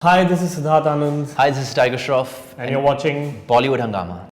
Hi, this is Siddharth Anand, Hi, this is Tiger Shroff, and you're watching. Bollywood Hungama.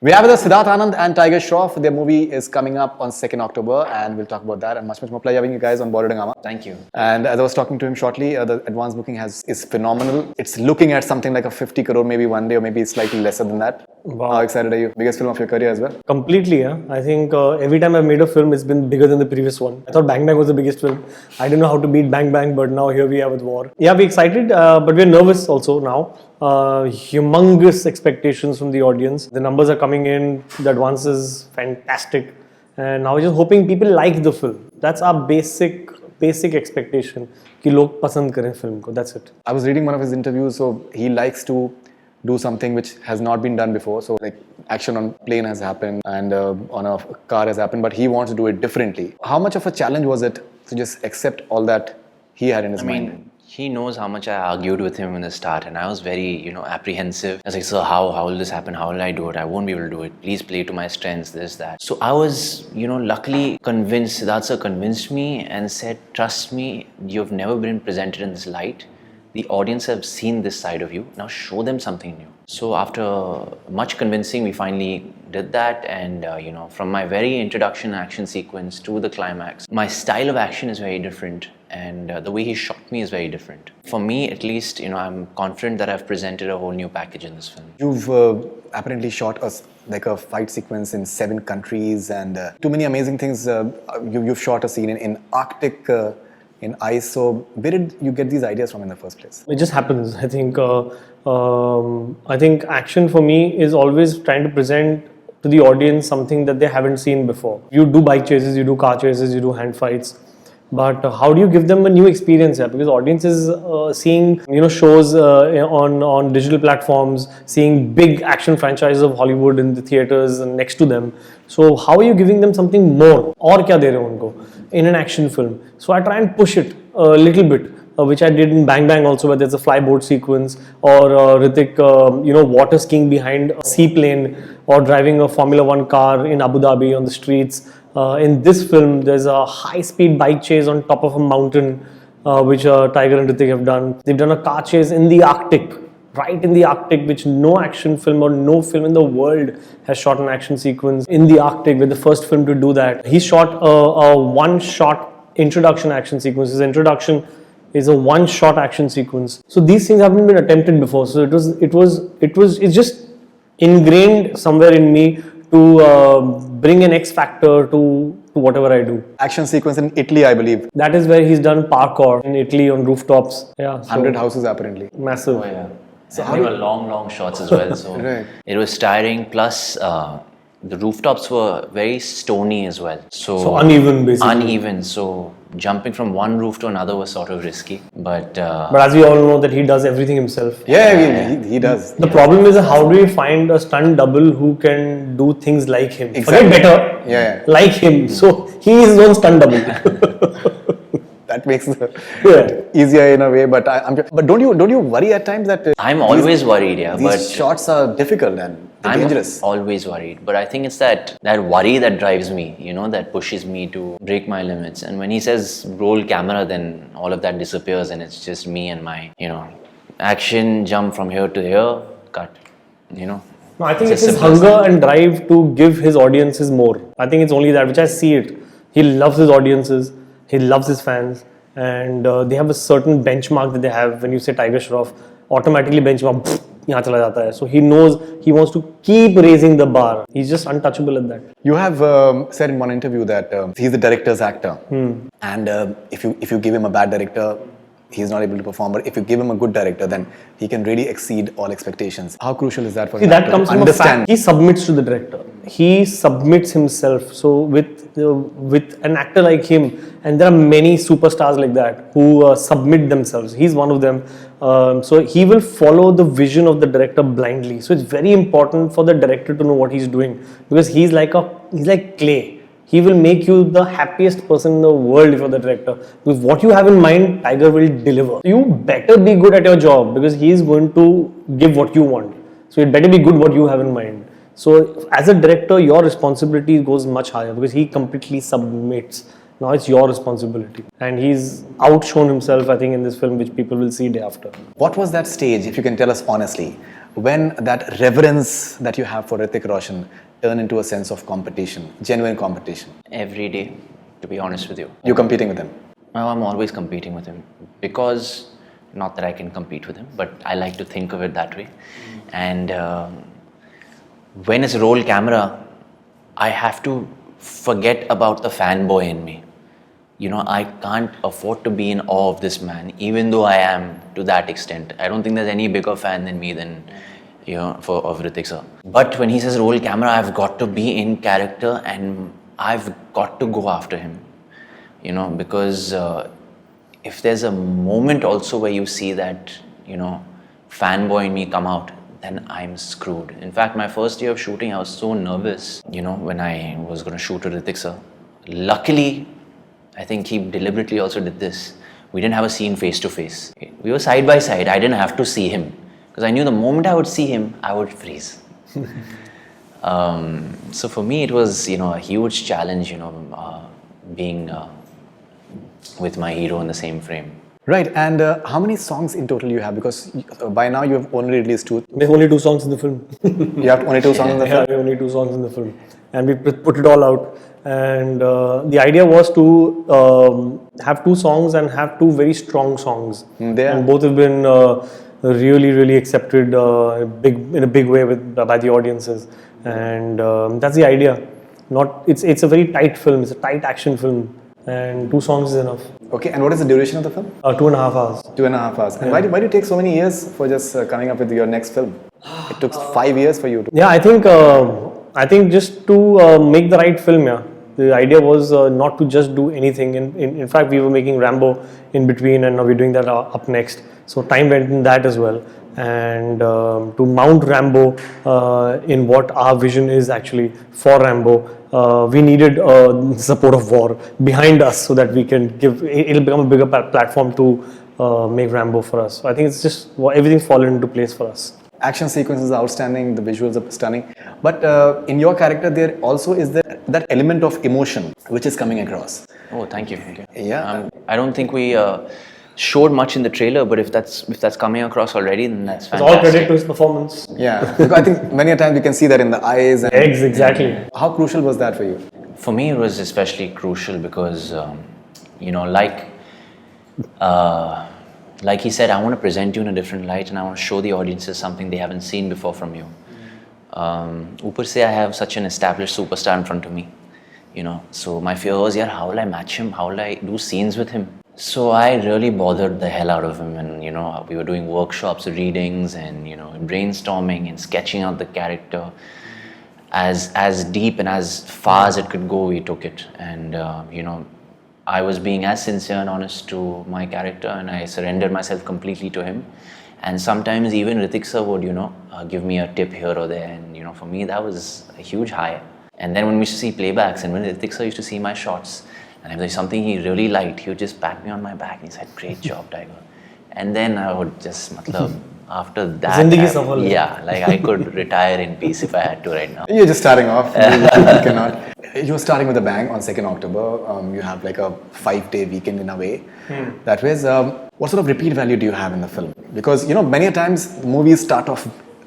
We have with us Siddharth Anand and Tiger Shroff. Their movie is coming up on 2nd October, and we'll talk about that and much more. Pleasure having you guys on Bollywood Hungama. Thank you. And as I was talking to him shortly, the advance booking is phenomenal. It's looking at something like a 50 crore maybe one day, or maybe slightly lesser than that. Wow. How excited are you? Biggest film of your career as well? Completely, yeah. I think every time I've made a film, it's been bigger than the previous one. I thought Bang Bang was the biggest film. I didn't know how to beat Bang Bang, but now here we are with War. Yeah, we're excited, but we're nervous also now. Humongous expectations from the audience. The numbers are coming in, the advance is fantastic. And now we're just hoping people like the film. That's our basic expectation. कि लोग पसंद करें film को. That's it. I was reading one of his interviews, so he likes to do something which has not been done before. So like action on plane has happened and on a car has happened, but he wants to do it differently. How much of a challenge was it to just accept all that he had in his mind? He knows how much I argued with him in the start, and I was very, apprehensive. I was like, sir, how will this happen? How will I do it? I won't be able to do it. Please play to my strengths, this, that. So I was, luckily convinced, Siddharth sir convinced me and said, trust me, you've never been presented in this light. The audience have seen this side of you. Now show them something new. So after much convincing, we finally did that. And, from my very introduction action sequence to the climax, my style of action is very different. And the way he shot me is very different. For me, at least, I'm confident that I've presented a whole new package in this film. You've apparently shot a fight sequence in 7 countries and too many amazing things. You've shot a scene in Arctic, in ice. So where did you get these ideas from in the first place? It just happens. I think action for me is always trying to present to the audience something that they haven't seen before. You do bike chases, you do car chases, you do hand fights. But how do you give them a new experience here? Because audience is seeing shows on digital platforms, seeing big action franchises of Hollywood in the theaters and next to them. So how are you giving them something more? और क्या दे रहे हो उनको in an action film? So I try and push it a little bit, which I did in Bang Bang also, where there's a flyboat sequence, or Hrithik, water skiing behind a seaplane, or driving a Formula One car in Abu Dhabi on the streets. In this film, there's a high-speed bike chase on top of a mountain, which Tiger and Hrithik have done. They've done a car chase in the Arctic, right in the Arctic, which no action film or no film in the world has shot an action sequence in the Arctic. We're the first film to do that. He shot a one-shot introduction action sequence. His introduction is a one-shot action sequence. So these things haven't been attempted before. So it's just ingrained somewhere in me to bring an X factor to whatever I do. Action sequence in Italy, I believe. That is where he's done parkour in Italy on rooftops. Yeah, 100 houses apparently. Massive. Oh, yeah. So and they were long shots as well. So Right. It was tiring. Plus, the rooftops were very stony as well. So uneven, basically. Uneven. So jumping from one roof to another was sort of risky. But as we all know that he does everything himself. Yeah, he does. The problem is, how do we find a stunt double who can do things like him? Exactly. Forget better. Yeah. Like him. So he is his own stunt double. That makes it easier in a way, but but don't you worry at times that I'm always worried, yeah. These But shots are difficult and I'm dangerous. always worried. But I think it's that worry that drives me, that pushes me to break my limits. And when he says roll camera, then all of that disappears and it's just me and my, action, jump from here to here, cut, No, I think it's his hunger and drive to give his audiences more. I think it's only that, which I see it. He loves his audiences, he loves his fans, and they have a certain benchmark that they have. When you say Tiger Shroff, automatically benchmark, यहाँ चला जाता है. So he knows he wants to keep raising the bar. He's just untouchable at that. You have said in one interview that he's the director's actor, and if you give him a bad director, he's not able to perform. But if you give him a good director, then he can really exceed all expectations. How crucial is that for him? That comes from a fact. He submits to the director. He submits himself. So with an actor like him, and there are many superstars like that who submit themselves. He's one of them. So he will follow the vision of the director blindly. So it's very important for the director to know what he's doing, because he's like clay. He will make you the happiest person in the world if you're the director. Because what you have in mind, Tiger will deliver. You better be good at your job, because he is going to give what you want. So it better be good what you have in mind. So as a director, your responsibility goes much higher because he completely submits. Now it's your responsibility, and he's outshone himself, I think, in this film, which people will see day after. What was that stage, if you can tell us honestly, when that reverence that you have for Hrithik Roshan turned into a sense of competition, genuine competition? Every day, to be honest with you. You're competing with him. Now I'm always competing with him because, not that I can compete with him, but I like to think of it that way. And when it's roll camera, I have to forget about the fanboy in me. You know, I can't afford to be in awe of this man, even though I am to that extent. I don't think there's any bigger fan than me than, of Hrithik sir. But when he says roll camera, I've got to be in character and I've got to go after him. Because if there's a moment also where you see that, fanboy in me come out, then I'm screwed. In fact, my first day of shooting, I was so nervous, when I was going to shoot with Hrithik sir. Luckily, I think he deliberately also did this. We didn't have a scene face to face. We were side by side. I didn't have to see him because I knew the moment I would see him, I would freeze. So for me, it was, a huge challenge, being with my hero in the same frame. Right, and how many songs in total you have? Because by now you have only released 2. We have only 2 songs in the film. You have only 2 songs in the film? Yeah, we have only 2 songs in the film. And we put it all out. And the idea was to have 2 songs and have 2 very strong songs. And both have been really, really accepted in a big way by the audiences. And that's the idea. It's a very tight film. It's a tight action film. And 2 songs is enough. Okay, and what is the duration of the film? 2.5 hours. 2.5 hours. And why do you take so many years for just coming up with your next film? It took 5 years for you to... Yeah, I think just to make the right film, yeah. The idea was not to just do anything. In fact, we were making Rambo in between, and now we're doing that up next. So time went in that as well. And to mount Rambo in what our vision is actually for Rambo, we needed support of war behind us so that we can it'll become a bigger platform to make Rambo for us. So I think it's just everything's fallen into place for us. Action sequences are outstanding, the visuals are stunning. But in your character, there also is that element of emotion which is coming across. Oh, thank you. Yeah. I don't think we showed much in the trailer, but if that's coming across already, then that's fantastic. It's all credit to his performance. Yeah, because I think many a times we can see that in the eyes. And Exactly. How crucial was that for you? For me, it was especially crucial because, like he said, I want to present you in a different light and I want to show the audiences something they haven't seen before from you. Upar se, I have such an established superstar in front of me, So my fear was, how will I match him? How will I do scenes with him? So I really bothered the hell out of him, and we were doing workshops, readings, and brainstorming and sketching out the character. As deep and as far as it could go, we took it, and I was being as sincere and honest to my character, and I surrendered myself completely to him. And sometimes even Hrithik sir would give me a tip here or there, and for me that was a huge high. And then when we used to see playbacks, and when Hrithik sir used to see my shots, and if there's something he really liked, he would just pat me on my back and he said, "Great job, Tiger." And then I would just, after that, I could retire in peace if I had to right now. You're just starting off. You cannot. You're starting with a bang on 2nd October. You have like a 5-day weekend in a way. That way, what sort of repeat value do you have in the film? Because, many a times movies start off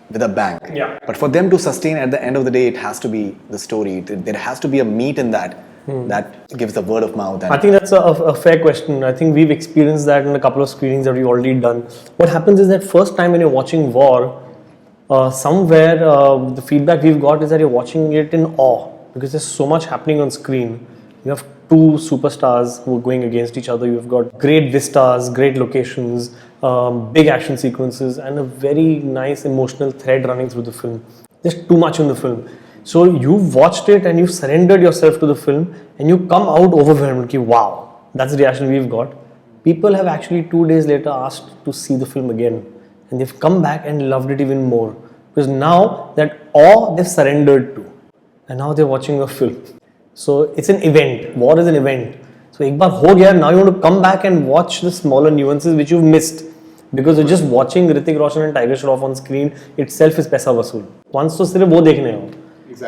with a bang. Yeah. But for them to sustain at the end of the day, it has to be the story. There has to be a meat in that. That gives the word of mouth. I think that's a fair question. I think we've experienced that in a couple of screenings that we've already done. What happens is that first time when you're watching War, somewhere the feedback we've got is that you're watching it in awe because there's so much happening on screen. You have 2 superstars who are going against each other. You've got great vistas, great locations, big action sequences, and a very nice emotional thread running through the film. There's too much in the film. So you've watched it and you've surrendered yourself to the film and you come out overwhelmed. Okay, wow, that's the reaction we've got. People have actually 2 days later asked to see the film again, and they've come back and loved it even more because now that awe they've surrendered to, and now they're watching a film. So it's an event. War is an event. So ek baar ho gaya, now you want to come back and watch the smaller nuances which you've missed Because just watching Hrithik Roshan and Tiger Shroff on screen itself is पैसा वसूल. Once तो सिर्फ वो देखने हो,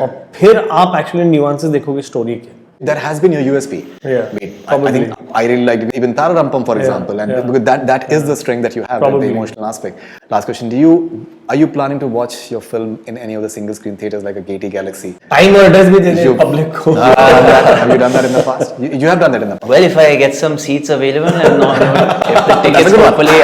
और फिर आप actually nuances देखोगे story के. That has been your USP. Yeah, I think I really like even Tararampam, for example, and because that is the strength that you have, the emotional aspect. Last question: are you planning to watch your film in any of the single screen theaters like a Gaiety Galaxy? Time और address भी देने public को. Have you done that in the past? You have done that in the past. Well, if I get some seats available and not, if the tickets properly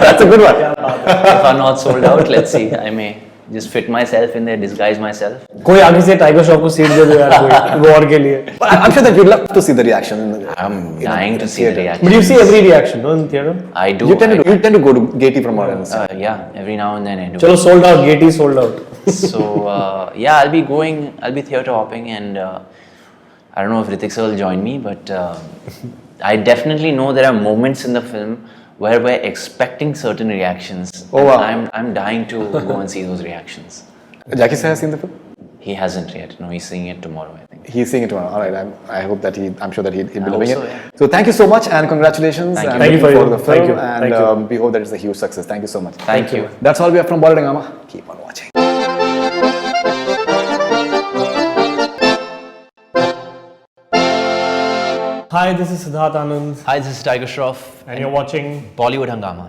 That's a good one. if are not sold out, let's see. I may just fit myself in there, disguise myself. कोई आगे से Tiger Shroff को seat दे दो यार कोई war के लिए. But I'm sure that you'd love to see the reaction. I'm dying to see the reaction. But you see every reaction, no, in theater. I do. You tend to go to Gaiety from our end. Yeah, every now and then I do. चलो sold out, Gaiety sold out. So yeah, I'll be theatre hopping, and I don't know if Hrithik sir will join me, but I definitely know there are moments in the film where we're expecting certain reactions. Oh wow! I'm dying to go and see those reactions. Jackie sir has seen the film? He hasn't yet. No, he's seeing it tomorrow, I think. He's seeing it tomorrow. All right. I hope that I'm sure that he'll be loving so, it. yeah. So thank you so much and congratulations. Thank you. And Thank you looking for forward to the Thank film. you. And Thank you. we hope that it's a huge success. Thank you so much. Thank you. That's all we have from Bollywood Hungama. Keep on watching. Hi, this is Siddharth Anand, Hi, this is Tiger Shroff, and you're watching Bollywood Hungama.